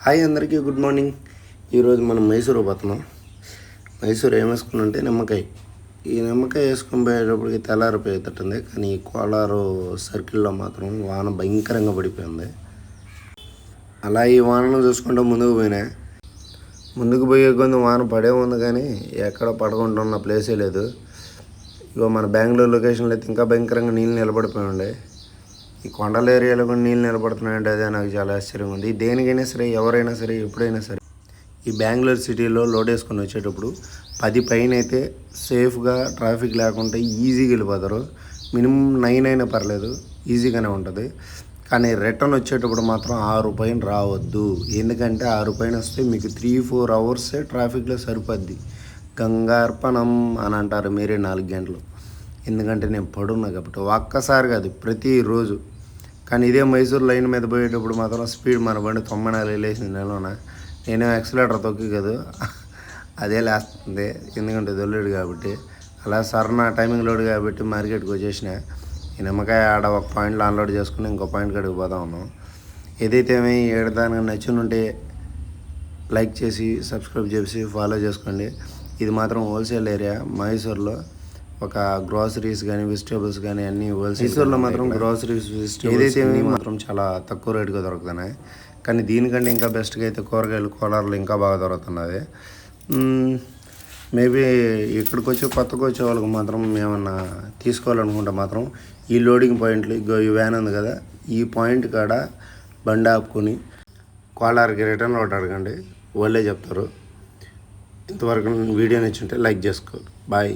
Hi అందరికీ good morning. ఈరోజు మనం మైసూరు పోతున్నాం. మైసూరు ఏం వేసుకున్నంటే నిమ్మకాయ. ఈ నిమ్మకాయ వేసుకొని పోయేటప్పటికి తెల్లారిపోయేటట్టుంది. కానీ ఈ కోలారు సర్కిల్లో మాత్రం వాన భయంకరంగా పడిపోయింది. అలా ఈ వానను చూసుకుంటూ ముందుకు పోయే కొంచెం వాన పడే ఉంది, కానీ ఎక్కడ పడకుండా ప్లేసే లేదు. ఇగో మన బెంగళూరు లొకేషన్లో అయితే ఇంకా భయంకరంగా నీళ్ళు నిలబడిపోయి ఉండే. ఈ కొండల ఏరియాలో కూడా నీళ్ళు నిలబడుతున్నాయంటే అదే నాకు చాలా ఆశ్చర్యంగా ఉంది. దేనికైనా సరే, ఎవరైనా సరే, ఎప్పుడైనా సరే ఈ బెంగళూరు సిటీలో లోడ్ వేసుకొని వచ్చేటప్పుడు 10 పైన అయితే సేఫ్గా ట్రాఫిక్ లేకుండా ఈజీగా వెళ్ళిపోతారు. మినిమం 9 అయినా పర్లేదు, ఈజీగానే ఉంటుంది. కానీ రిటర్న్ వచ్చేటప్పుడు మాత్రం 6 పైన రావద్దు. ఎందుకంటే 6 పైన వస్తే మీకు 3-4 అవర్సే ట్రాఫిక్లో సరిపోద్ది. గంగార్పణం అని అంటారు మీరే 4 గంటలు. ఎందుకంటే నేను పడున్నా కాబట్టి. ఒక్కసారి కాదు, ప్రతిరోజు. కానీ ఇదే మైసూరు లైన్ మీద పోయేటప్పుడు మాత్రం స్పీడ్ మన బండి 94 వెళ్ళేసింది నెలలోన. నేను యాక్సిలేటర్ తొక్కి కదా అదే లేస్తుంది, ఎందుకంటే దొల్లేడు కాబట్టి. అలా సరనా టైమింగ్ లోడ్ కాబట్టి మార్కెట్కి వచ్చేసిన. ఈ నిమ్మకాయ ఆడ ఒక పాయింట్లో అన్లోడ్ చేసుకుని ఇంకో పాయింట్ కాడికి పోతా ఉన్నాం. ఏదైతే ఏడదానికి నచ్చునుంటే లైక్ చేసి, సబ్స్క్రైబ్ చేసి, ఫాలో చేసుకోండి. ఇది మాత్రం హోల్సేల్ ఏరియా మైసూరులో. ఒక గ్రాసరీస్ కానీ, వెజిటేబుల్స్ కానీ అన్నీ హోల్సేల్. మైసూరులో మాత్రం గ్రాసరీస్, వెజిటేబుల్స్ ఏదైతే మాత్రం చాలా తక్కువ రేటుగా దొరుకుతున్నాయి. కానీ దీనికంటే ఇంకా బెస్ట్గా అయితే కూరగాయలు కోలార్లు ఇంకా బాగా దొరుకుతున్నది. మేబీ ఇక్కడికి వచ్చి కొత్తగా వచ్చే వాళ్ళకి మాత్రం ఏమన్నా తీసుకోవాలనుకుంటే మాత్రం ఈ లోడింగ్ పాయింట్లు, ఈ వ్యాన్ ఉంది కదా, ఈ పాయింట్ కాడ బండి ఆపుకొని కోలార్కి రిటర్న్ ఒకటి అడగండి, వాళ్ళే చెప్తారు. ఇంతవరకు వీడియో నచ్చుంటే లైక్ చేసుకో. బాయ్.